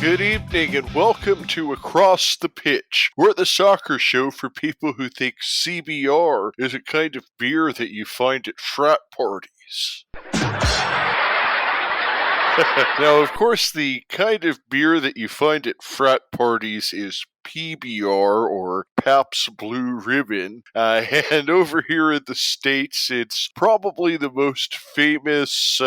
Good evening and welcome to Across the Pitch. We're the soccer show for people who think CBR is a kind of beer that you find at frat parties. Now, of course, the kind of beer that you find at frat parties is PBR, or Pabst Blue Ribbon, and over here in the States, it's probably the most famous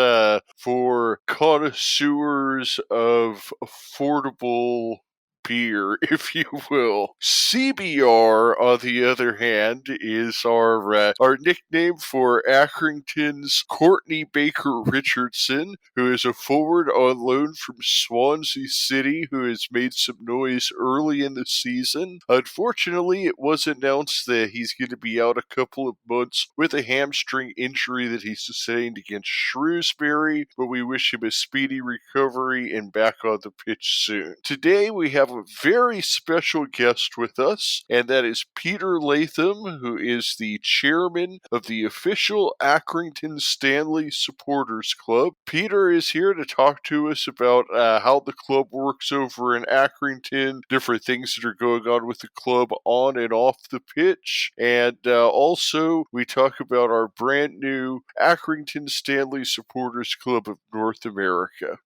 for connoisseurs of affordable beer, if you will. CBR, on the other hand, is our nickname for Accrington's Courtney Baker Richardson, who is a forward on loan from Swansea City, who has made some noise early in the season. Unfortunately, it was announced that he's going to be out a couple of months with a hamstring injury that he sustained against Shrewsbury, but we wish him a speedy recovery and back on the pitch soon. Today, we have a very special guest with us, and that is Peter Latham, who is the chairman of the official Accrington Stanley Supporters Club. Peter is here to talk to us about how the club works over in Accrington, different things that are going on with the club on and off the pitch, and also we talk about our brand new Accrington Stanley Supporters Club of North America.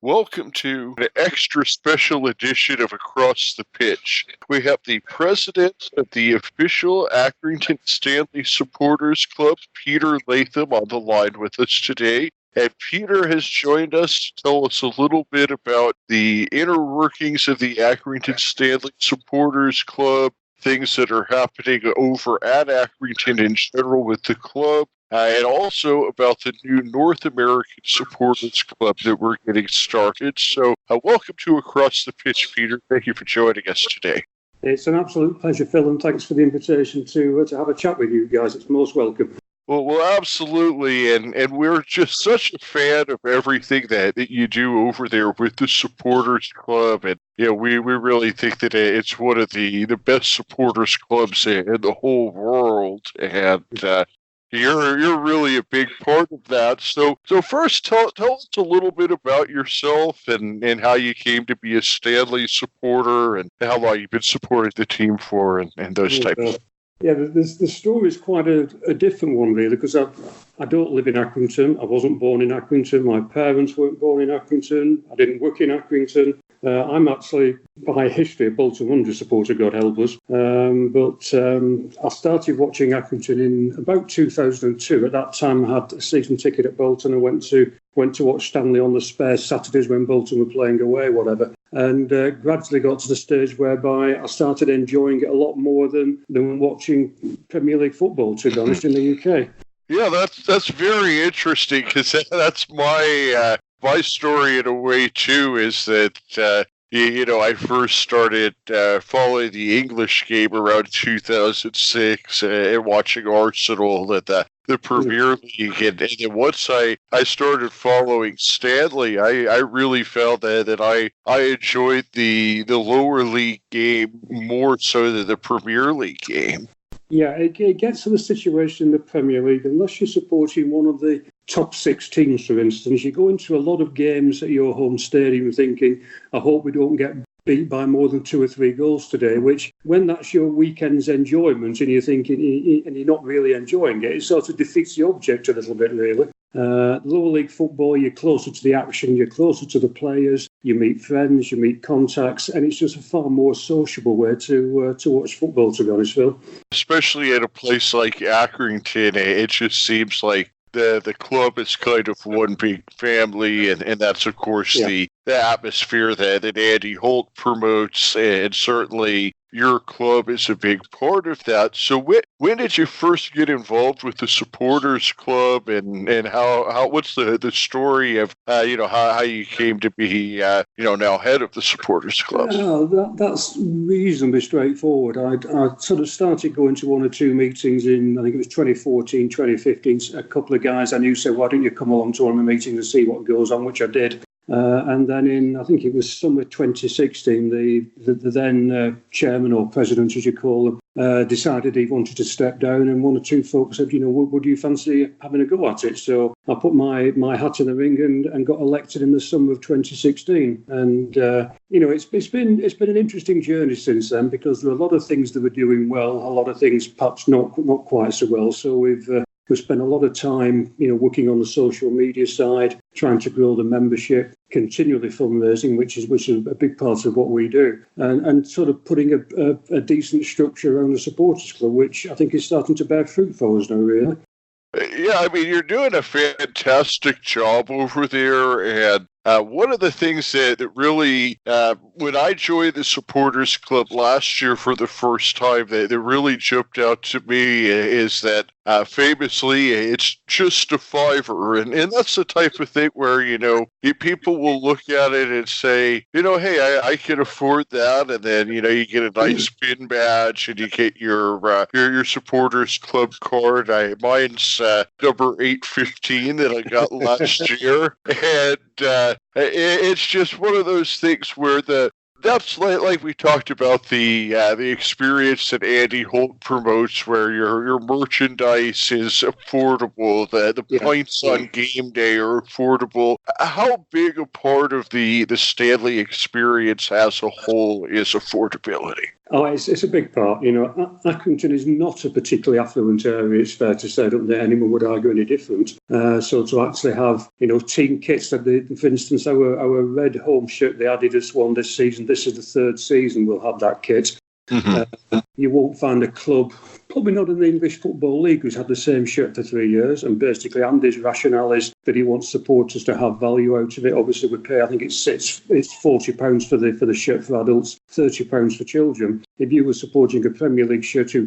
Welcome to an extra special edition of Across the Pitch. We have the president of the official Accrington Stanley Supporters Club, Peter Latham, on the line with us today. And Peter has joined us to tell us a little bit about the inner workings of the Accrington Stanley Supporters Club, things that are happening over at Accrington in general with the club, and also about the new North American Supporters Club that we're getting started. So welcome to Across the Pitch, Peter. Thank you for joining us today. It's an absolute pleasure, Phil, and thanks for the invitation to have a chat with you guys. It's most welcome. Well, absolutely, and we're just such a fan of everything that you do over there with the Supporters Club, and we really think that it's one of the best supporters clubs in the whole world, and you're really a big part of that. So first, tell us a little bit about yourself and how you came to be a Stanley supporter and how long you've been supporting the team for and those types of things. Yeah, the story is quite a different one, really, because I don't live in Accrington. I wasn't born in Accrington. My parents weren't born in Accrington. I didn't work in Accrington. I'm actually, by history, a Bolton Wanderers supporter, God help us. But I started watching Accrington in about 2002. At that time, I had a season ticket at Bolton. I went to watch Stanley on the spare Saturdays when Bolton were playing away, whatever. And gradually got to the stage whereby I started enjoying it a lot more than watching Premier League football, to be honest, in the UK. Yeah, that's very interesting, because that's my story in a way too. Is that I first started following the English game around 2006 and watching Arsenal at the Premier League, and then once I started following Stanley, I really felt that I enjoyed the lower league game more so than the Premier League game. Yeah, it gets to the situation in the Premier League, unless you're supporting one of the top 6 teams, for instance, you go into a lot of games at your home stadium thinking, I hope we don't get beat by more than 2 or 3 goals today, which, when that's your weekend's enjoyment and you're thinking, and you're not really enjoying it, it sort of defeats the object a little bit, really. Lower league football, you're closer to the action, you're closer to the players, you meet friends, you meet contacts, and it's just a far more sociable way to watch football, to be honest, Phil. Especially at a place like Accrington, it just seems like the club is kind of one big family, and that's, of course, the atmosphere that Andy Holt promotes, and certainly your club is a big part of that. So when did you first get involved with the Supporters Club, and how what's the story of how you came to be now head of the Supporters Club? That's reasonably straightforward. I sort of started going to 1 or 2 meetings in, I think it was 2014, 2015. A couple of guys I knew said, why don't you come along to one of the meetings and see what goes on, which I did. And then in, I think it was summer 2016, the then chairman or president, as you call them, decided he wanted to step down, and one or two folks said, would you fancy having a go at it? So I put my hat in the ring and got elected in the summer of 2016. And it's been an interesting journey since then, because there are a lot of things that were doing well, a lot of things perhaps not quite so well. So we've spent a lot of time, working on the social media side, trying to grow the membership, continually fundraising, which is a big part of what we do, and sort of putting a decent structure around the supporters club, which I think is starting to bear fruit for us now, really. Yeah, I mean, you're doing a fantastic job over there, and one of the things that really, when I joined the supporters club last year for the first time, that really jumped out to me is that famously, it's just a $5, and that's the type of thing where people will look at it and say, hey, I can afford that, and then you get a nice pin badge, and you get your supporters club card. Mine's number 815 that I got last year, and it's just one of those things where that's like we talked about the experience that Andy Holt promotes, where your merchandise is affordable, the points on game day are affordable. How big a part of the Stanley experience as a whole is affordability? Oh, it's a big part. Accrington is not a particularly affluent area, it's fair to say. I don't think anyone would argue any different. So to actually have, team kits, for instance, our red home shirt, the Adidas one this season, this is the third season we'll have that kit. Mm-hmm. You won't find a club, probably not in the English Football League, who's had the same shirt for 3 years. And basically, Andy's rationale is that he wants supporters to have value out of it. Obviously, we pay, I think it's £40 for the shirt for adults, £30 for children. If you were supporting a Premier League shirt, a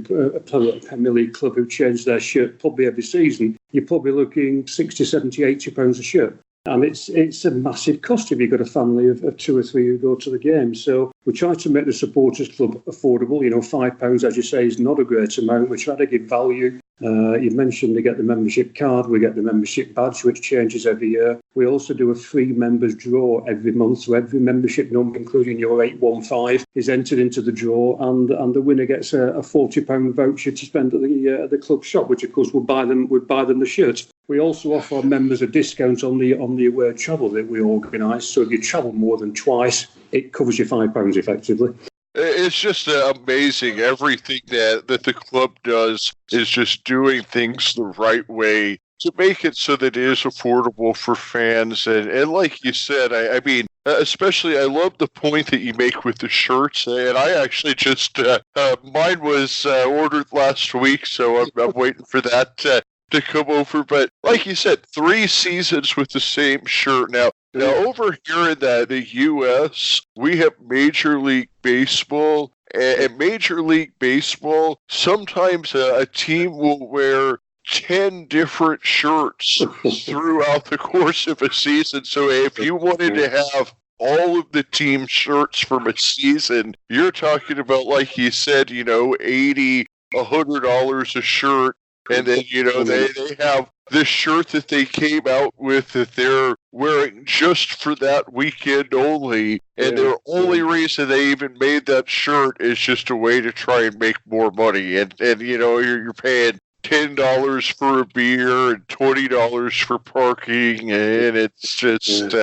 Premier League club who changed their shirt probably every season, you're probably looking £60, £70, £80 a shirt. And it's a massive cost if you've got a family of two or three who go to the game. So we try to make the supporters club affordable. £5, as you say, is not a great amount. We try to give value. You mentioned they get the membership card, we get the membership badge, which changes every year. We also do a free members draw every month, so every membership number, including your 815, is entered into the draw, and the winner gets a £40 voucher to spend at the club shop, which of course would buy them the shirt. We also offer our members a discount on the away travel that we organise. So if you travel more than twice, it covers you £5 effectively. It's just amazing. Everything that the club does is just doing things the right way to make it so that it is affordable for fans. And like you said, I mean, especially I love the point that you make with the shirts. And I actually just, mine was ordered last week, so I'm waiting for that to come over. But like you said, 3 seasons with the same shirt. Now over here in the U.S., we have Major League Baseball, and Major League Baseball, sometimes a team will wear 10 different shirts throughout the course of a season. So if you wanted to have all of the team shirts from a season, you're talking about, like you said, $80, $100 a shirt. And then, they have this shirt that they came out with that they're wearing just for that weekend only. And their only reason they even made that shirt is just a way to try and make more money. And you're paying $10 for a beer and $20 for parking. And it's just...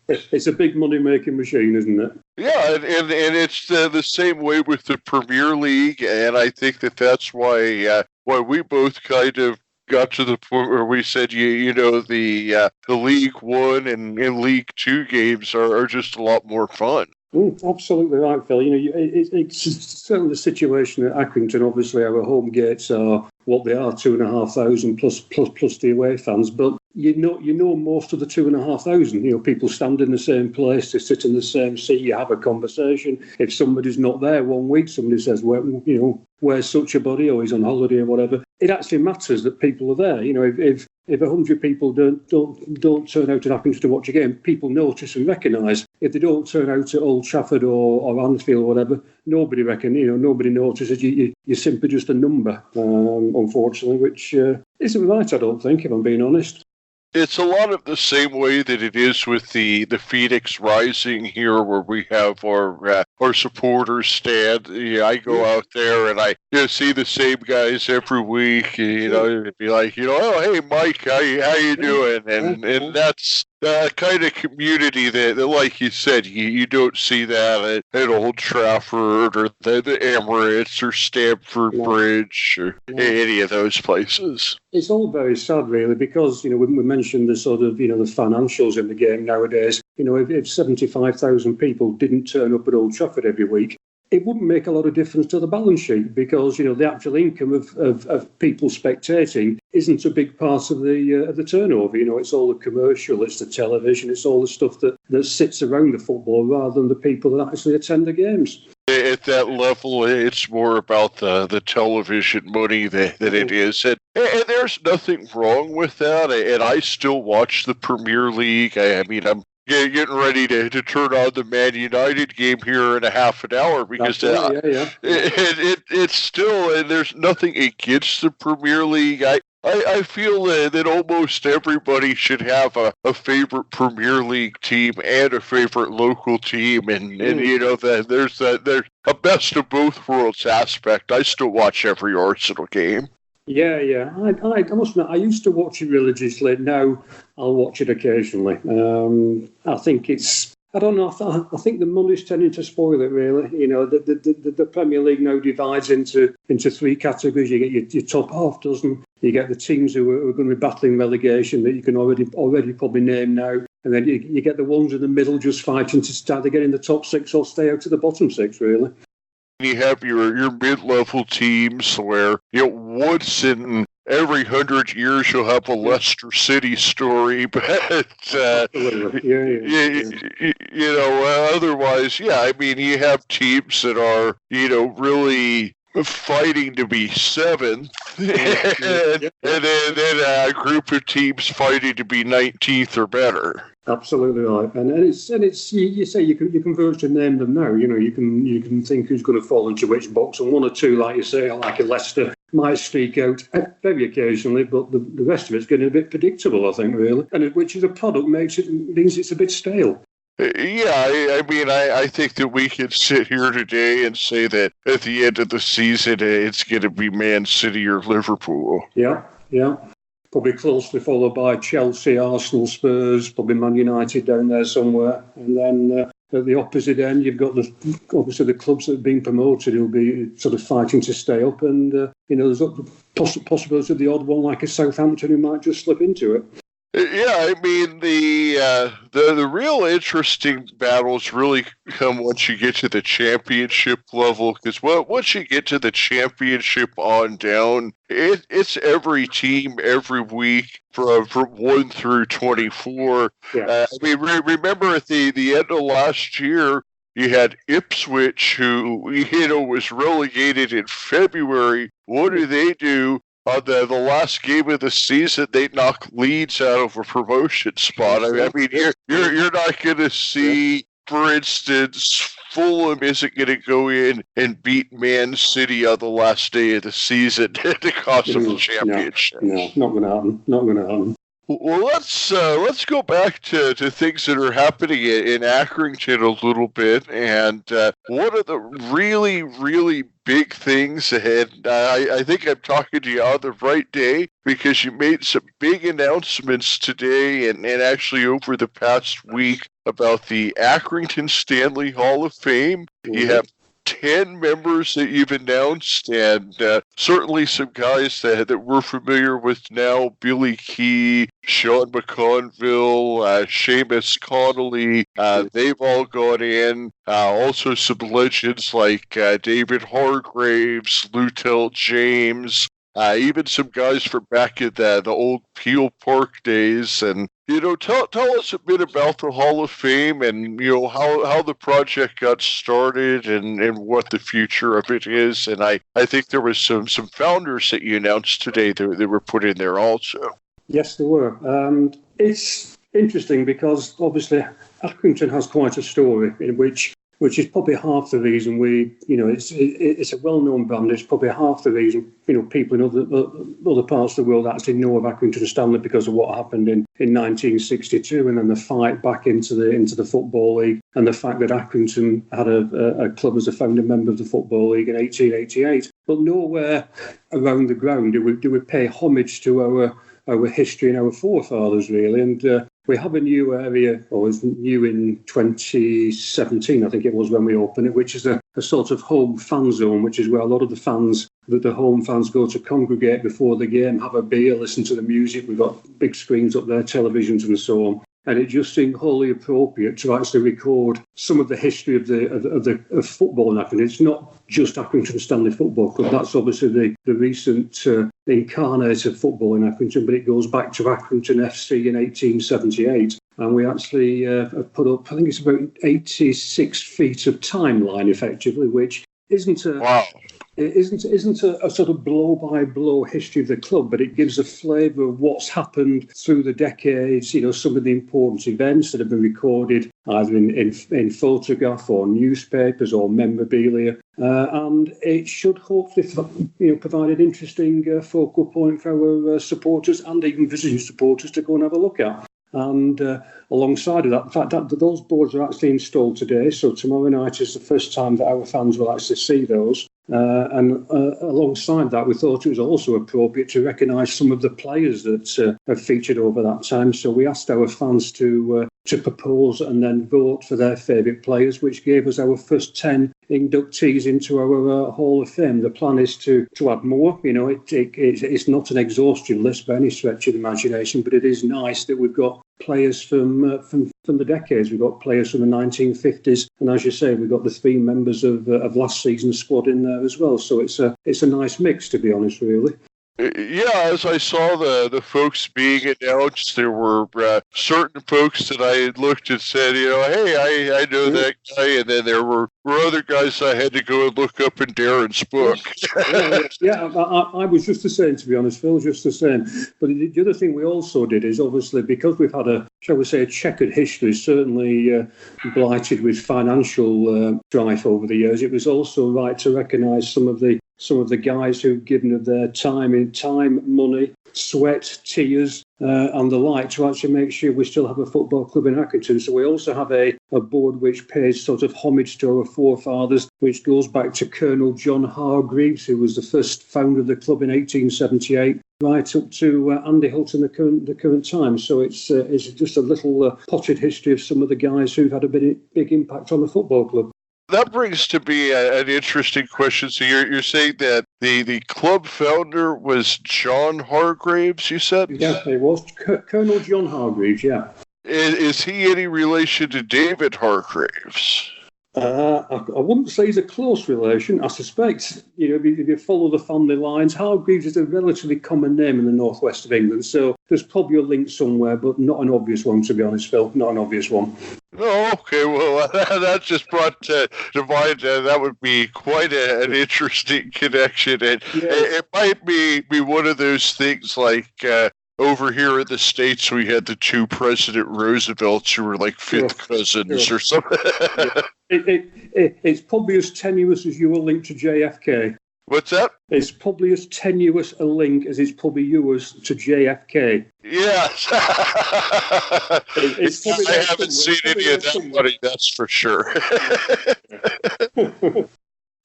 It's a big money-making machine, isn't it? Yeah, and it's the same way with the Premier League. And I think that's why we both kind of got to the point where we said, the League One and League Two games are just a lot more fun. Absolutely right, Phil. It's certainly the situation at Accrington. Obviously, our home gates are what they are, 2,500 plus the away fans. But you know most of the 2,500. People stand in the same place, they sit in the same seat, you have a conversation. If somebody's not there one week, somebody says, where's such a body, or he's on holiday or whatever. It actually matters that people are there. If 100 people don't turn out to Accrington to watch a game, people notice and recognise. If they don't turn out to Old Trafford or Anfield or whatever, nobody notices. You're simply just a number, unfortunately, which isn't right, I don't think, if I'm being honest. It's a lot of the same way that it is with the Phoenix Rising here, where we have our supporters stand. Yeah, I go out there and I see the same guys every week. It'd be like, oh hey Mike, how you doing? And that's the kind of community that like you said, you don't see that at Old Trafford or the Emirates or Stamford Bridge or any of those places. It's all very sad, really, because we mentioned the sort of the financials in the game nowadays. If 75,000 people didn't turn up at Old Trafford every week, it wouldn't make a lot of difference to the balance sheet because the actual income of people spectating isn't a big part of the turnover. It's all the commercial, it's the television, it's all the stuff that sits around the football rather than the people that actually attend the games. At that level, it's more about the television money than it is. And there's nothing wrong with that. And I still watch the Premier League. I mean, I'm getting ready to turn on the Man United game here in a half an hour because it's still, and there's nothing against the Premier League. I feel that almost everybody should have a favorite Premier League team and a favorite local team, and that there's a best of both worlds aspect. I still watch every Arsenal game. Yeah. I must admit, I used to watch it religiously. Now I'll watch it occasionally. I think I don't know. I think the money's tending to spoil it, really. The Premier League now divides into three categories. You get your top half dozen. You get the teams who are going to be battling relegation that you can already probably name now. And then you get the ones in the middle just fighting to either get in the top six or stay out of the bottom six, really. You have your mid-level teams where once in every 100 years you'll have a Leicester City story, but otherwise, I mean, you have teams that are really fighting to be seventh, and then a group of teams fighting to be 19th or better. Absolutely right, and it's you say you can virtually name them now. You can think who's going to fall into which box, and one or two, like you say, like a Leicester, might sneak out very occasionally, but the rest of it's getting a bit predictable, I think, really, and which is a product means it's a bit stale. Yeah, I mean, I think that we could sit here today and say that at the end of the season, it's going to be Man City or Liverpool. Yeah. Probably closely followed by Chelsea, Arsenal, Spurs, probably Man United down there somewhere. And then at the opposite end, you've got obviously the clubs that have been promoted who'll be sort of fighting to stay up. And, there's a possibility of the odd one like a Southampton who might just slip into it. Yeah, I mean, the real interesting battles really come once you get to the championship level, because once you get to the championship on down, it's every team every week from 1 through 24. Yeah. I mean, remember at the end of last year, you had Ipswich, who was relegated in February. What do? On the last game of the season, they knock Leeds out of a promotion spot. I mean, you're not going to see, for instance, Fulham isn't going to go in and beat Man City on the last day of the season to cost them the championship. No, not going to happen. Well, let's go back to things that are happening in Accrington a little bit, and one of the really, really big things, and I think I'm talking to you on the right day, because you made some big announcements today and actually over the past week about the Accrington Stanley Hall of Fame. Mm-hmm. You have 10 members that you've announced, and certainly some guys that we're familiar with now: Billy Key, Sean McConville, Seamus Connolly. They've all gone in. Also some legends like David Hargraves, Lutel James, even some guys from back at the old Peel Park days. And tell us a bit about the Hall of Fame and how the project got started and what the future of it is. And I think there was some founders that you announced today that were put in there also. Yes, there were. It's interesting because obviously Accrington has quite a story in which which is probably half the reason it's a well-known brand. It's probably half the reason, people in other parts of the world actually know of Accrington Stanley because of what happened in 1962, and then the fight back into the Football League, and the fact that Accrington had a club as a founding member of the Football League in 1888. But nowhere around the ground do we pay homage to our history and our forefathers, really. And we have a new area, or it was new in 2017, I think it was when we opened it, which is a sort of home fan zone, which is where a lot of the home fans go to congregate before the game, have a beer, listen to the music. We've got big screens up there, televisions and so on. And it just seemed wholly appropriate to actually record some of the history of football in Accrington. It's not just Accrington Stanley Football Club. That's obviously the recent incarnate of football in Accrington, but it goes back to Accrington FC in 1878. And we actually have put up, I think it's about 86 feet of timeline, effectively, which isn't a sort of blow-by-blow history of the club, but it gives a flavour of what's happened through the decades, some of the important events that have been recorded either in photograph or newspapers or memorabilia. And it should hopefully provide an interesting focal point for our supporters and even visiting supporters to go and have a look at. And alongside of that, the fact that those boards are actually installed today, so tomorrow night is the first time that our fans will actually see those. And alongside that, we thought it was also appropriate to recognise some of the players that have featured over that time. So we asked our fans to propose and then vote for their favourite players, which gave us our first 10 inductees into our Hall of Fame. The plan is to add more. It's not an exhaustive list by any stretch of the imagination, but it is nice that we've got players from the decades. We've got players from the 1950s, and as you say, we've got the 3 members of last season's squad in there as well. So it's a nice mix, to be honest, really. Yeah, as I saw the folks being announced, there were certain folks that I had looked and said, hey, I know that guy, and then there were other guys I had to go and look up in Darren's book. Yeah, I was just the same, to be honest, Phil, just the same. But the other thing we also did is, obviously, because we've had a checkered history, certainly blighted with financial strife over the years, it was also right to recognise some of the guys who've given of their time, money, sweat, tears, and the like, to actually make sure we still have a football club in Accrington. So we also have a board which pays sort of homage to our forefathers, which goes back to Colonel John Hargreaves, who was the first founder of the club in 1878, right up to Andy Holt in the current time. So it's just a little potted history of some of the guys who've had a big impact on the football club. That brings to me an interesting question. So you're saying that the club founder was John Hargreaves, you said? Yeah, it was. Colonel John Hargreaves, yeah. Is he any relation to David Hargreaves? I wouldn't say he's a close relation. I suspect, if you follow the family lines, Hargreaves is a relatively common name in the northwest of England. So there's probably a link somewhere, but not an obvious one, to be honest, Phil. Not an obvious one. Oh, okay. Well, that just brought to mind that would be quite an interesting connection. And it might be one of those things like over here in the States, we had the 2 President Roosevelts who were like fifth cousins or something. It's probably as tenuous as your link to JFK. What's that? It's probably as tenuous a link as it's probably yours to JFK. Yes. I haven't seen any of that money, that's for sure.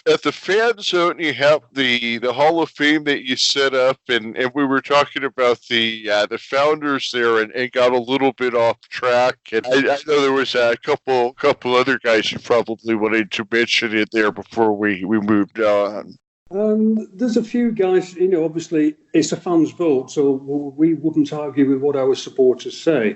At the fan zone, you have the Hall of Fame that you set up, and we were talking about the founders there, and got a little bit off track. And I know there was a couple other guys you probably wanted to mention in there before we moved on. There's a few guys, obviously it's a fan's vote, so we wouldn't argue with what our supporters say.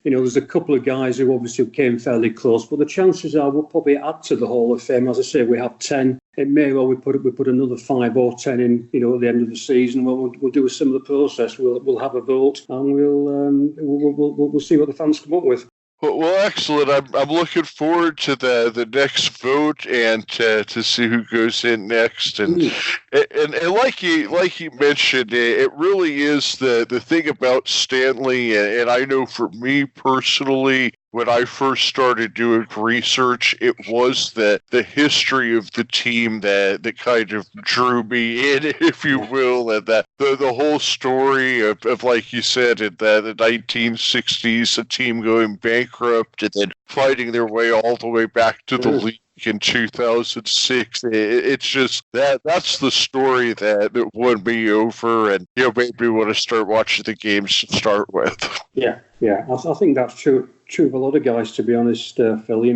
There's a couple of guys who obviously came fairly close, but the chances are we'll probably add to the Hall of Fame. As I say, we have 10. It may well we put another 5 or 10 in, at the end of the season. We'll do a similar process. We'll have a vote, and we'll see what the fans come up with. Well, excellent. I'm looking forward to the next vote and to see who goes in next. And like you mentioned, it really is the thing about Stanley. And I know for me personally, when I first started doing research, it was the history of the team that kind of drew me in, if you will, and that the whole story of like you said, in the 1960s, a team going bankrupt and then fighting their way all the way back to the league in 2006. It's just that's the story that won me over, and made me want to start watching the games to start with. Yeah. I think that's true of a lot of guys, to be honest, Phil. We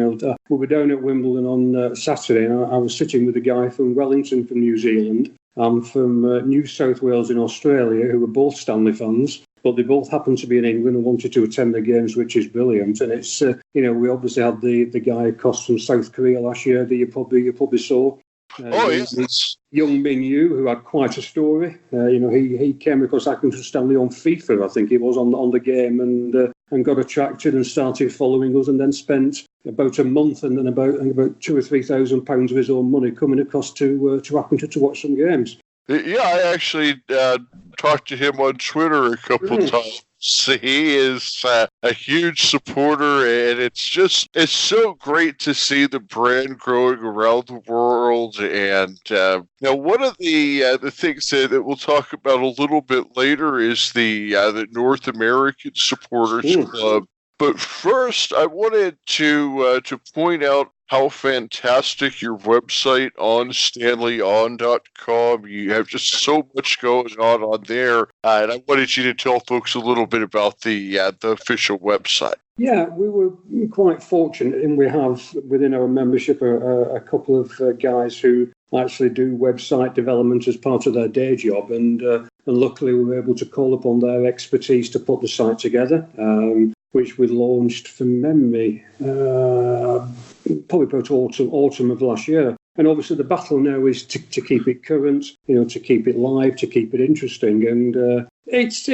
were down at Wimbledon on Saturday, and I was sitting with a guy from Wellington, from New Zealand, and from New South Wales in Australia, who were both Stanley fans. But they both happened to be in England and wanted to attend the games, which is brilliant. And it's, we obviously had the guy across from South Korea last year that you probably saw. Yes. Young Min Yu, who had quite a story. He came across Accrington Stanley on FIFA, I think it was, on the game, and got attracted and started following us, and then spent about a month and then about £2,000 or £3,000 of his own money coming across to Accrington to watch some games. Yeah, I actually talked to him on Twitter a couple times. He is a huge supporter, and it's so great to see the brand growing around the world. And now, one of the things that we'll talk about a little bit later is the North American Supporters Club. But first, I wanted to point out how fantastic your website on StanleyOn.com. You have just so much going on there, and I wanted you to tell folks a little bit about the official website. Yeah, we were quite fortunate, and we have within our membership a couple of guys who actually do website development as part of their day job, and luckily we were able to call upon their expertise to put the site together, which we launched, from memory, probably about autumn of last year. And obviously the battle now is to keep it current, to keep it live, to keep it interesting. And it's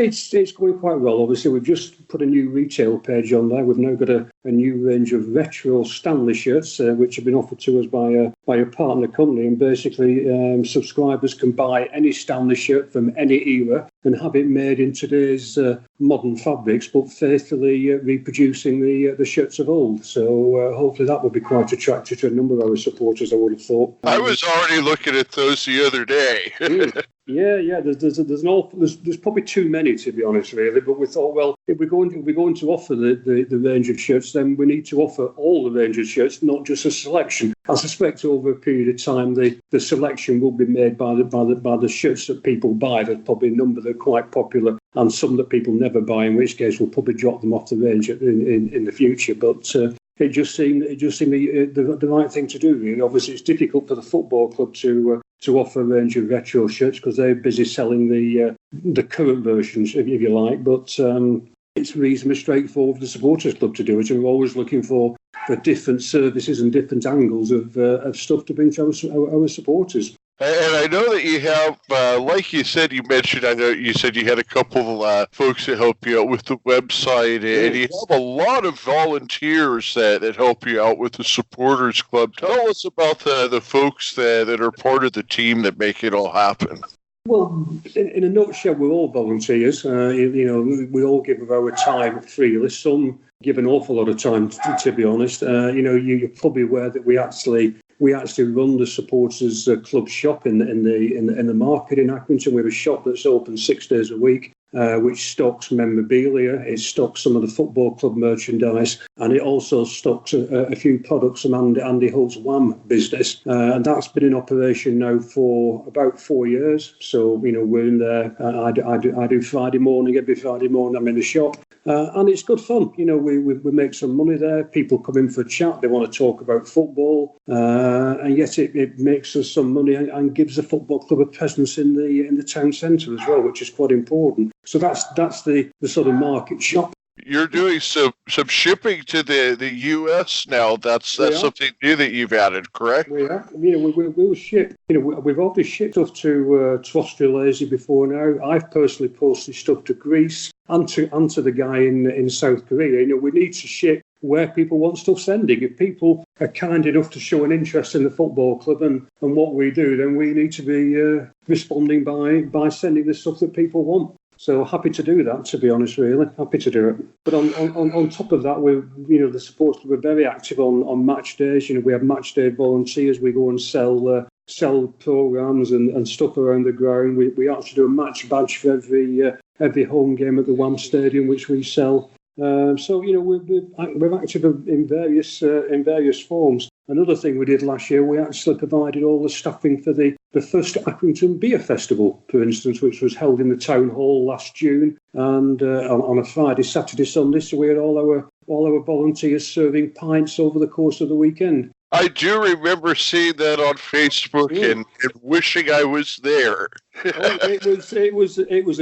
going quite well. Obviously, we've just put a new retail page on there. We've now got a new range of retro Stanley shirts, which have been offered to us by a partner company. And basically, subscribers can buy any Stanley shirt from any era and have it made in today's modern fabrics, but faithfully reproducing the shirts of old. So hopefully that will be quite attractive to a number of our supporters, I would have thought. I was already looking at those the other day. Yeah. There's probably too many, to be honest, really. But we thought, well, if we're going to offer the range of shirts, then we need to offer all the range of shirts, not just a selection. I suspect over a period of time, the selection will be made by the shirts that people buy. There's probably a number that are quite popular, and some that people never buy, in which case we'll probably drop them off the range in the future. But it just seemed the right thing to do, really. Obviously, it's difficult for the football club to offer a range of retro shirts because they're busy selling the current versions, if you like. But it's reasonably straightforward for the supporters club to do it, and we're always looking for different services and different angles of stuff to bring to our supporters. And I know that you have, like you said, I know you said you had a couple folks that help you out with the website, and you have a lot of volunteers that help you out with the Supporters Club. Tell us about the folks that are part of the team that make it all happen. Well, in a nutshell, we're all volunteers. We all give of our time freely. Some give an awful lot of time, to be honest. You're probably aware that we actually run the supporters club shop in the market in Accrington. We have a shop that's open 6 days a week, which stocks memorabilia. It stocks some of the football club merchandise, and it also stocks a few products from Andy Hull's WAM business. And that's been in operation now for about 4 years. So we're in there. I do Friday morning. Every Friday morning I'm in the shop. And it's good fun. We make some money there. People come in for a chat. They want to talk about football. And yet it makes us some money and gives the football club a presence in the town centre as well, which is quite important. So that's the sort of market shop. You're doing some shipping to the U.S. now. That's something new that you've added, correct? We are. We'll ship. We've already shipped stuff to Australasia before now. I've personally posted stuff to Greece and to the guy in South Korea. We need to ship where people want stuff sending. If people are kind enough to show an interest in the football club and what we do, then we need to be responding by sending the stuff that people want. So happy to do that, to be honest, really. Happy to do it. But on top of that, the supports club are very active on match days. We have match day volunteers. We go and sell programs and stuff around the ground. We actually do a match badge for every home game at the WAM Stadium, which we sell. So we're active in various forms. Another thing we did last year, we actually provided all the staffing for the first Accrington Beer Festival, for instance, which was held in the town hall last June, and on a Friday, Saturday, Sunday. So we had all our volunteers serving pints over the course of the weekend. I do remember seeing that on Facebook and wishing I was there. It was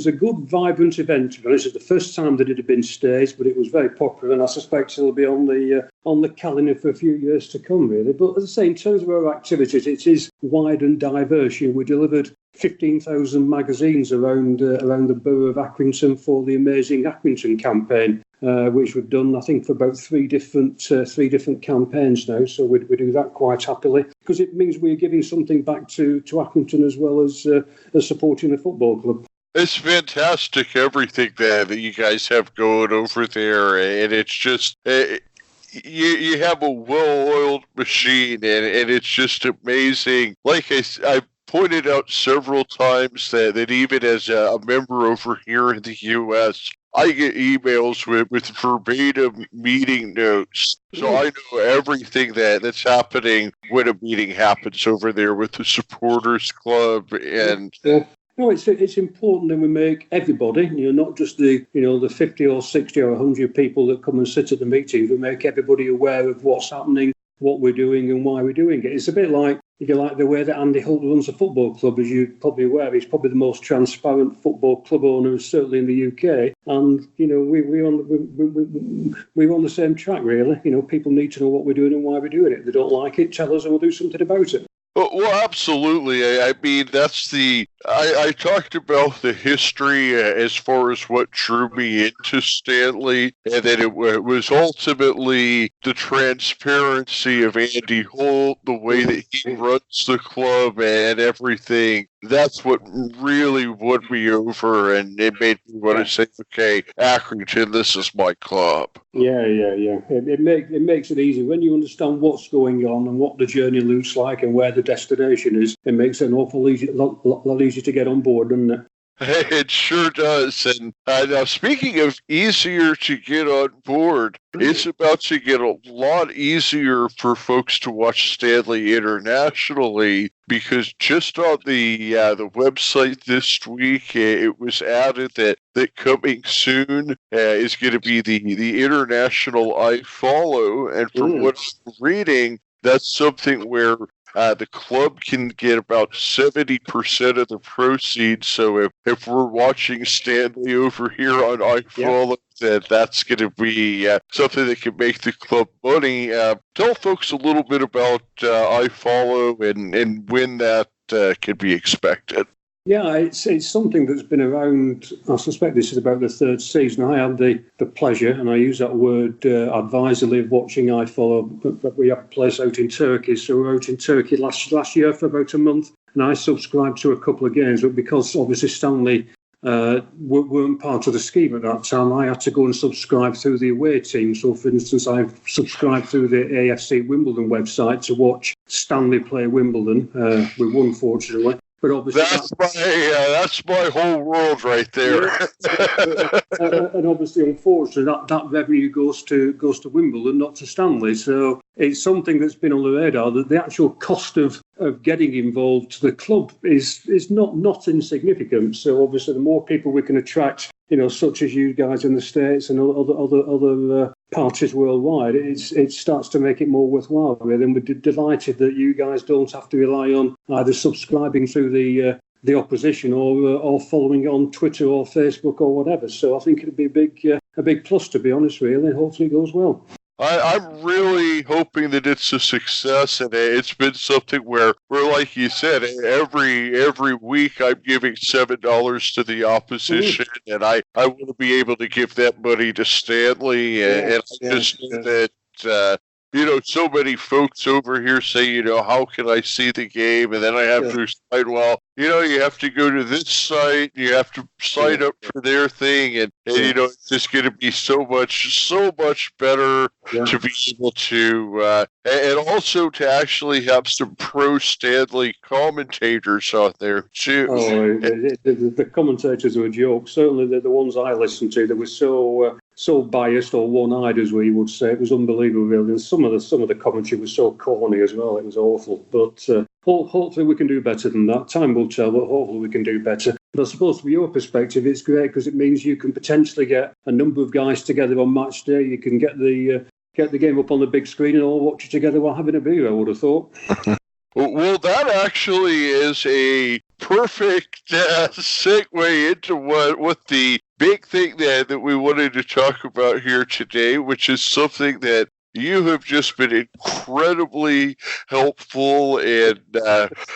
a good vibrant event. To be honest, it's the first time that it had been staged, but it was very popular, and I suspect it'll be on the calendar for a few years to come, really. But as I say, in terms of our activities, it is wide and diverse. We delivered 15,000 magazines around the borough of Accrington for the Amazing Accrington campaign, which we've done, I think, for about three different campaigns now. So we do that quite happily, because it means we're giving something back to Accrington as well as supporting the football club. It's fantastic, everything that you guys have going over there, and it's just you have a well-oiled machine, and it's just amazing. Like I pointed out several times that even as a member over here in the U.S., I get emails with verbatim meeting notes. So I know everything that's happening when a meeting happens over there with the supporters club. And no, it's important that we make everybody, not just the 50 or 60 or 100 people that come and sit at the meetings. We make everybody aware of what's happening, what we're doing, and why we're doing it. It's a bit like, if you like, the way that Andy Holt runs a football club. As you're probably aware, he's probably the most transparent football club owner, certainly in the UK. And we're on the same track, really. People need to know what we're doing and why we're doing it. If they don't like it, tell us, and we'll do something about it. Well, absolutely. I mean, that's I talked about the history as far as what drew me into Stanley, and then it was ultimately the transparency of Andy Holt, the way that he runs the club and everything. That's what really won me over, and it made me want to say, okay, Accrington, this is my club. Yeah. It makes it easy. When you understand what's going on and what the journey looks like and where the destination is, it makes it an awful lot easier to get on board, doesn't it? It sure does. And now, speaking of easier to get on board, it's about to get a lot easier for folks to watch Stanley internationally, because just on the website this week, it was added that coming soon is going to be the international iFollow. And from what I'm reading, that's something where the club can get about 70% of the proceeds. So if we're watching Stanley over here on iFollow, that's going to be something that can make the club money. Tell folks a little bit about iFollow and when that can be expected. Yeah, it's something that's been around. I suspect this is about the third season. I had the pleasure, and I use that word advisedly, of watching iFollow. But we have a place out in Turkey, so we were out in Turkey last year for about a month, and I subscribed to a couple of games. But because obviously Stanley weren't part of the scheme at that time, I had to go and subscribe through the away team. So, for instance, I subscribed through the AFC Wimbledon website to watch Stanley play Wimbledon. We won, fortunately. But obviously that's my whole world right there. And obviously, unfortunately, that revenue goes to Wimbledon, not to Stanley. So it's something that's been on the radar, that the actual cost of getting involved to the club is not insignificant. So obviously, the more people we can attract, such as you guys in the States and other parties worldwide, it starts to make it more worthwhile. Really. And we're delighted that you guys don't have to rely on either subscribing through the opposition or following on Twitter or Facebook or whatever. So I think it'd be a big plus, to be honest, really. Hopefully it goes well. I'm really hoping that it's a success, and it's been something where like you said, every week I'm giving $7 to the opposition, and I want to be able to give that money to Stanley, and I just know that so many folks over here say, how can I see the game? And then I have to explain, well, you have to go to this site, you have to sign up for their thing, and it's just going to be so much better to be able to, and also to actually have some pro Stanley commentators out there, too. Oh, the commentators were a joke. Certainly the ones I listened to, they were so biased or one-eyed, as we would say. It was unbelievable, really. And some of the commentary was so corny as well. It was awful. But hopefully we can do better than that. Time will tell, but hopefully we can do better. But I suppose from your perspective, it's great because it means you can potentially get a number of guys together on match day. You can get the game up on the big screen and all watch it together while having a beer, I would have thought. Well, that actually is a perfect segue into what the big thing that we wanted to talk about here today, which is something that you have just been incredibly helpful in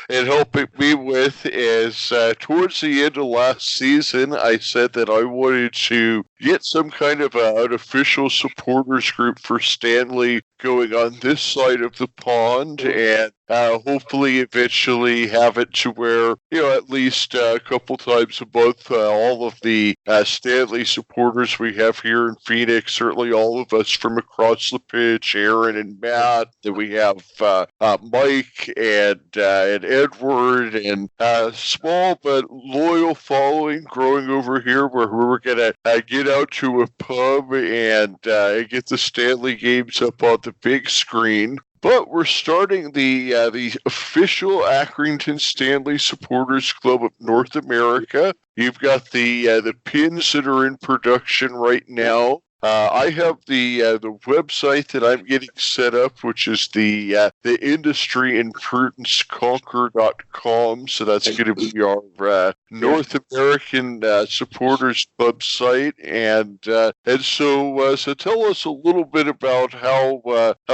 helping me with. As towards the end of last season, I said that I wanted to get some kind of an official supporters group for Stanley going on this side of the pond, and hopefully eventually have it to where, at least a couple times a month, all of the Stanley supporters we have here in Phoenix, certainly all of us from across the pitch, Aaron and Matt, then we have Mike and Edward, and small but loyal following growing over here where we're going to get out to a pub and get the Stanley games up on the big screen. But we're starting the official Accrington Stanley Supporters Club of North America. You've got the pins that are in production right now. I have the website that I'm getting set up, which is the industryandprudenceconquer.com. So that's going to be our North American supporters club site, and so tell us a little bit about how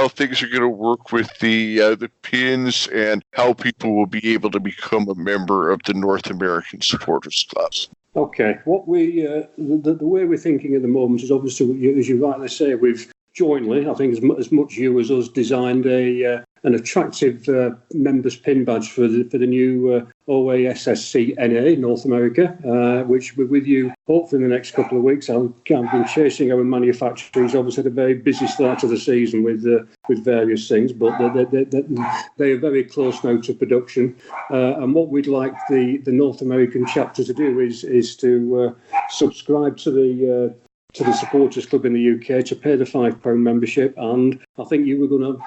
things are going to work with the pins and how people will be able to become a member of the North American Supporters Club. Okay, what the way we're thinking at the moment is obviously, as you rightly say, we've jointly, I think as much you as us, designed an attractive members pin badge for the new OASSC North America, which we're with you hopefully in the next couple of weeks. I've been chasing our manufacturers. Obviously, had a very busy start to the season with various things, but they are very close now to production. And what we'd like the North American chapter to do is to subscribe to the supporters club in the UK, to pay the £5 membership, and I think you were going to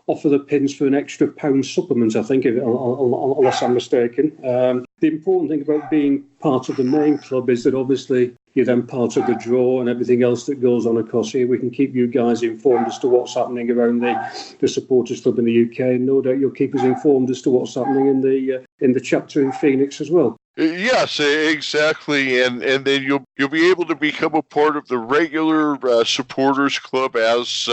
offer the pins for an extra £1 supplement, I think, unless I'm mistaken. The important thing about being part of the main club is that obviously you're then part of the draw and everything else that goes on across here. We can keep you guys informed as to what's happening around the supporters club in the UK, and no doubt you'll keep us informed as to what's happening in the chapter in Phoenix as well. Yes, exactly, and then you'll be able to become a part of the regular supporters club as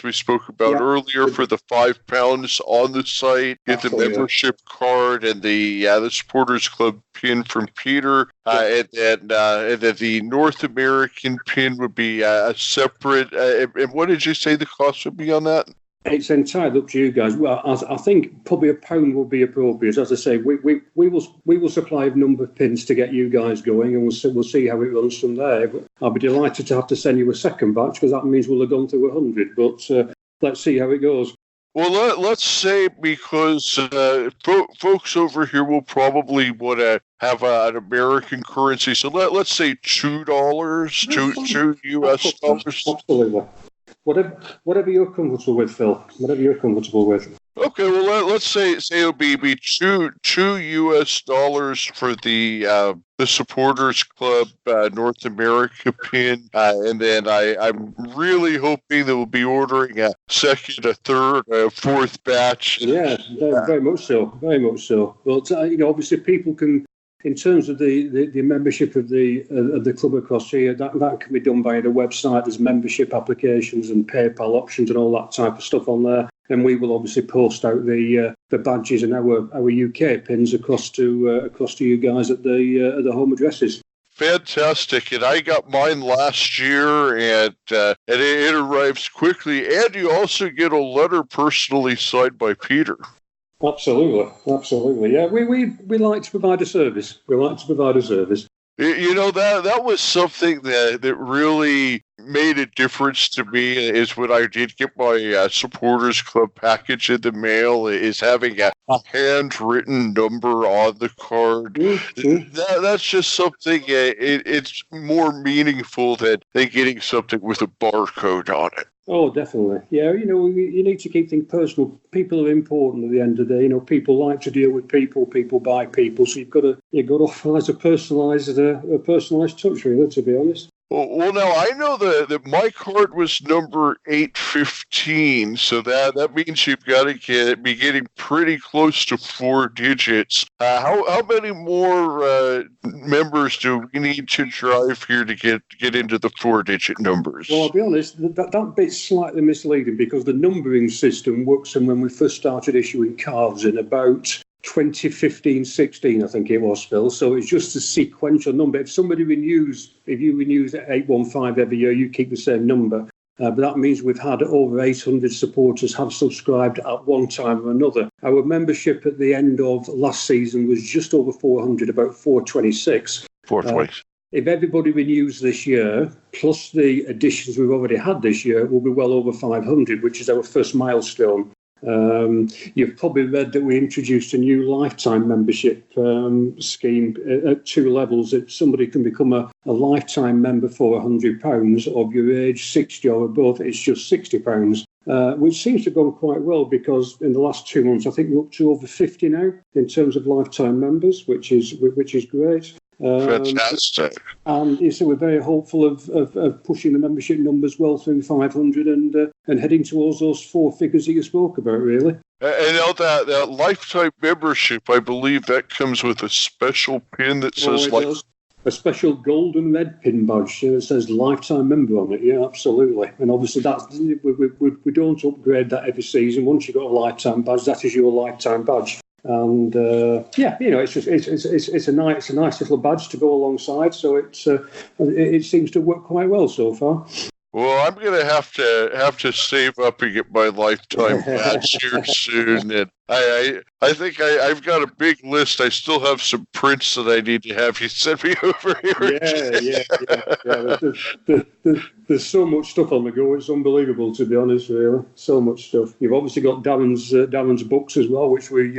we spoke about earlier for the £5 on the site. Get the membership card and the supporters club pin from Peter, and then the North American pin would be a separate. And what did you say the cost would be on that? It's entirely up to you guys. Well, I think probably £1 will be appropriate. As I say, we will supply a number of pins to get you guys going, and we'll see how it runs from there. But I'll be delighted to have to send you a second batch, because that means we'll have gone through 100. But let's see how it goes. Well, let's say, because folks over here will probably want to have an American currency, so let's say $2, two US dollars. Absolutely. Whatever you're comfortable with, Phil. Whatever you're comfortable with. Okay, well, let's say it'll be two US dollars for the supporters club North America pin, and then I'm really hoping that we'll be ordering a second, a third, a fourth batch. Yeah, very much so, very much so. But obviously, people can. In terms of the membership of the club across here, that can be done via the website. There's membership applications and PayPal options and all that type of stuff on there. And we will obviously post out the badges and our UK pins across to you guys at the home addresses. fantastic. And I got mine last year, and it arrives quickly. And you also get a letter personally signed by Peter. Absolutely. Yeah, we like to provide a service. That was something that really made a difference to me is when I did get my supporters club package in the mail is having a handwritten number on the card. That's just something, it's more meaningful than getting something with a barcode on it. Oh, definitely. Yeah, you need to keep things personal. People are important at the end of the day. People like to deal with people. People buy people. So you've got to offer a personalised touch, really, to be honest. Well, now I know that my card was number 815, so that means you've got to be getting pretty close to 4 digits. How many more members do we need to drive here to get into the 4-digit numbers? Well, I'll be honest, that bit's slightly misleading because the numbering system works from when we first started issuing cards in about 2015-16, I think it was, Phil. So it's just a sequential number. If you renews at 815 every year, you keep the same number. But that means we've had over 800 supporters have subscribed at one time or another. Our membership at the end of last season was just over 400, about 426. 426. If everybody renews this year, plus the additions we've already had this year, we'll be well over 500, which is our first milestone. You've probably read that we introduced a new lifetime membership scheme at 2 levels. If somebody can become a lifetime member for £100 of your age 60 or above, it's just £60, which seems to have gone quite well because in the last 2 months, I think we're up to over 50 now in terms of lifetime members, which is great. Fantastic. And so we're very hopeful of pushing the membership numbers well through 500 and heading towards those 4 figures that you spoke about, really. And now that lifetime membership, I believe that comes with a special pin that says a special gold and red pin badge that says lifetime member on it. Yeah, absolutely. And obviously we don't upgrade that every season. Once you've got a lifetime badge, that is your lifetime badge. And it's a nice little badge to go alongside. So it seems to work quite well so far. Well, I'm gonna have to save up and get my lifetime badge here soon, and I think I've got a big list. I still have some prints that I need to have you send me over here. Yeah. There's so much stuff on the go. It's unbelievable, to be honest. Really, so much stuff. You've obviously got Darren's books as well, which we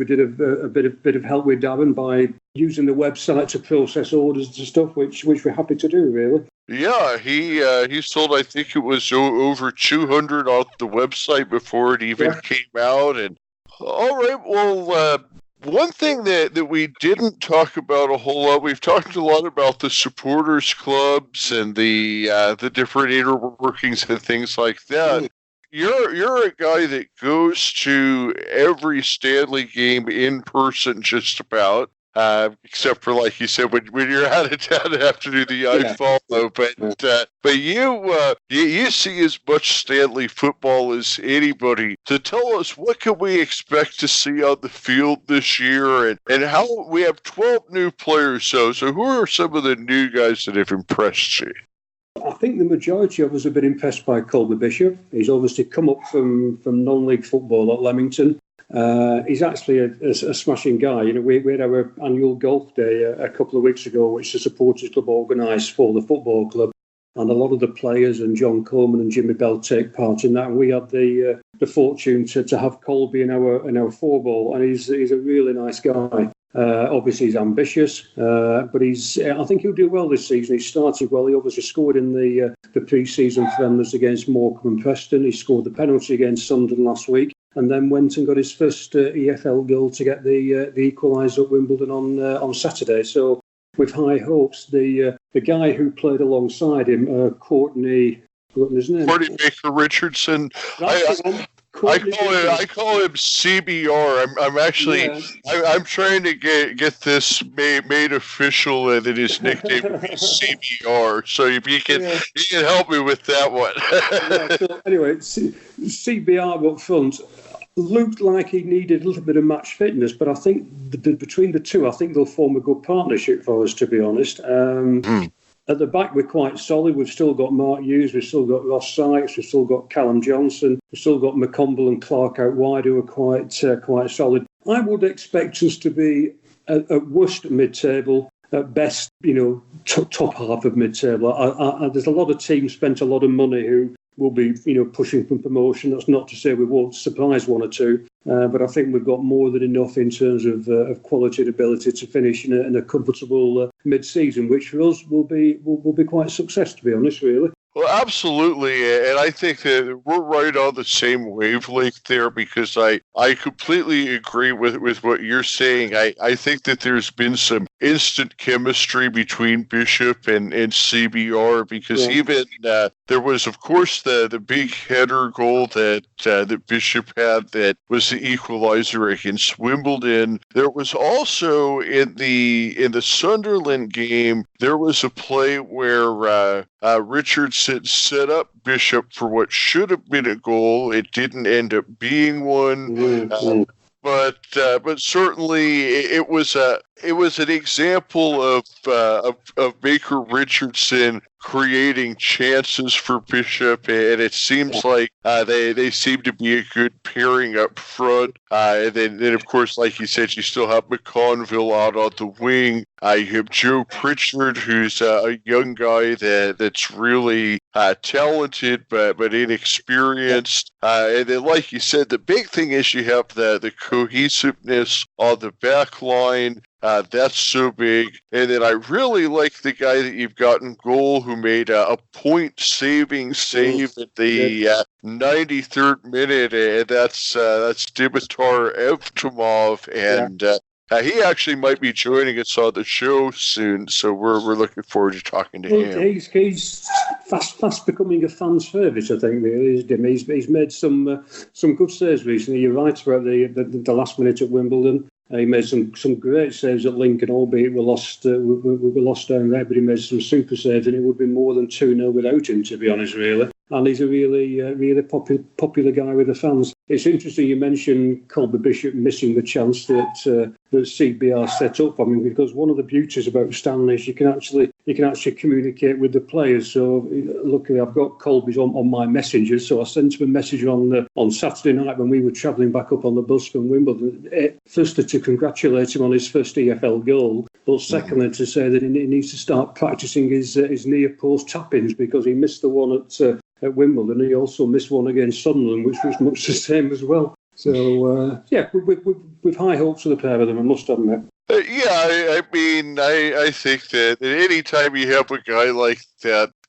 did a bit of help with Darren by using the website to process orders and stuff, which we're happy to do, really. Yeah, he sold, I think it was over 200 off the website before it even came out. And all right, well, one thing that we didn't talk about a whole lot, we've talked a lot about the supporters clubs and the different inner workings and things like that. You're a guy that goes to every Stanley game in person, just about. Except for, like you said, when you're out of town, have to do the iFollow. But you see as much Stanley football as anybody. So tell us, what can we expect to see on the field this year, and how we have 12 new players. So who are some of the new guys that have impressed you? I think the majority of us have been impressed by Colby Bishop. He's obviously come up from non-league football at Leamington. He's actually a smashing guy. We had our annual golf day a couple of weeks ago, which the supporters club organised for the football club, and a lot of the players and John Coleman and Jimmy Bell take part in that. And we had the fortune to have Colby in our 4-ball, and he's a really nice guy. Obviously, he's ambitious, but I think he'll do well this season. He started well. He obviously scored in the pre-season friendlies against Morecambe and Preston. He scored the penalty against Sunderland last week, and then went and got his first EFL goal to get the equaliser at Wimbledon on Saturday. So, with high hopes, the guy who played alongside him, Courtney, forgotten his name. Courtney Baker Richardson. I call him CBR. I'm actually I'm trying to get this made official that his nickname is CBR. So if you can help me with that one. So anyway, CBR up front. looked like he needed a little bit of match fitness, but I think between the two, I think they'll form a good partnership for us, to be honest. At the back, we're quite solid. We've still got Mark Hughes, we've still got Ross Sykes, we've still got Callum Johnson, we've still got McConville and Clark out wide, who are quite solid. I would expect us to be at worst mid-table, at best, top half of mid-table. There's a lot of teams spent a lot of money who will be, pushing for promotion. That's not to say we won't surprise one or two, but I think we've got more than enough in terms of quality and ability to finish in a comfortable mid-season, which for us will be quite a success, to be honest, really. Well, absolutely, and I think that we're right on the same wavelength there, because I completely agree with what you're saying. I think that there's been some instant chemistry between Bishop and CBR, because even there was, of course, the big header goal that Bishop had that was the equalizer against Wimbledon. There was also in the Sunderland game, there was a play where Richardson set up Bishop for what should have been a goal. It didn't end up being one. But certainly it was an example of Baker Richardson creating chances for Bishop, and it seems like they seem to be a good pairing up front. And then of course, like you said, you still have McConville out on the wing. You have Joe Pritchard, who's a young guy that's really talented but inexperienced. And then, like you said, the big thing is you have the cohesiveness on the back line. That's so big. And then I really like the guy that you've got in goal who made a point-saving save at the 93rd minute, and that's Dimitar Evtomov, and he actually might be joining us on the show soon, so we're looking forward to talking to him. He's fast becoming a fan's favourite, I think, really, is Dim. He's made some good saves recently. You're right about the last minute at Wimbledon. He made some great saves at Lincoln, albeit we lost down there, but he made some super saves, and it would be more than 2-0 without him, to be honest, really. And he's a really popular guy with the fans. It's interesting you mentioned Colby Bishop missing the chance that CBR set up. I mean, because one of the beauties about Stanley is you can actually communicate with the players. So luckily, I've got Colby's on my messenger. So I sent him a message on Saturday night when we were travelling back up on the bus from Wimbledon. Firstly, to congratulate him on his first EFL goal, but secondly, to say that he needs to start practising his near post tap-ins, because he missed the one at Wimbledon. He also missed one against Sunderland, which was much the same as well. So, with high hopes for the pair of them, I must admit. I mean, I think that any time you have a guy like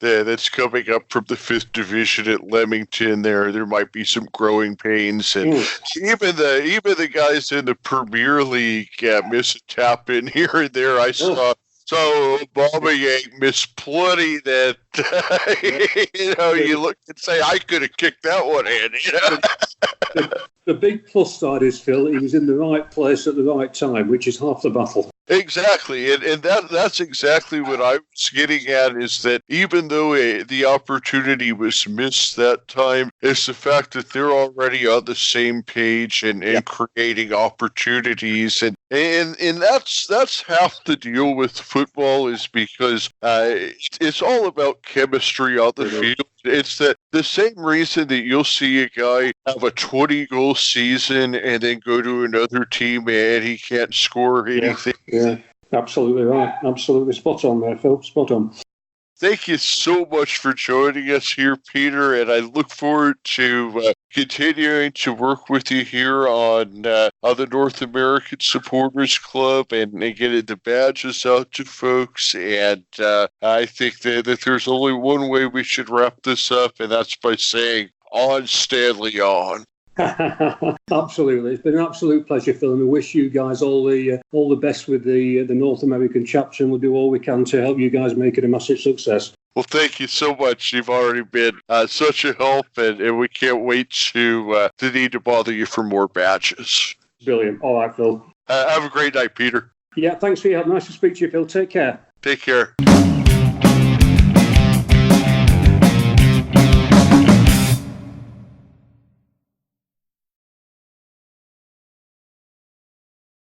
that's coming up from the 5th division at Leamington, there might be some growing pains, and even the guys in the Premier League miss a tap in here and there. I saw. So Aubameyang missed plenty that, you look and say, I could have kicked that one in, The big plus side is, Phil, he was in the right place at the right time, which is half the battle. Exactly, and that's exactly what I was getting at, is that even though the opportunity was missed that time, it's the fact that they're already on the same page and creating opportunities, and that's half the deal with football, is because it's all about chemistry on the field. It's the same reason that you'll see a guy have a 20-goal season and then go to another team and he can't score anything. Yeah, absolutely right. Absolutely spot on there, Phil. Spot on. Thank you so much for joining us here, Peter, and I look forward to continuing to work with you here on the North American Supporters Club and getting the badges out to folks. And I think that there's only one way we should wrap this up, and that's by saying, on Stanley On. Absolutely, it's been an absolute pleasure, Phil, and we wish you guys all the best with the North American chapter, and we'll do all we can to help you guys make it a massive success. Well, thank you so much. You've already been such a help, and we can't wait to need to bother you for more badges. Brilliant. All right, Phil. Have a great night, Peter. Yeah, thanks for your help. Nice to speak to you, Phil. Take care. Take care.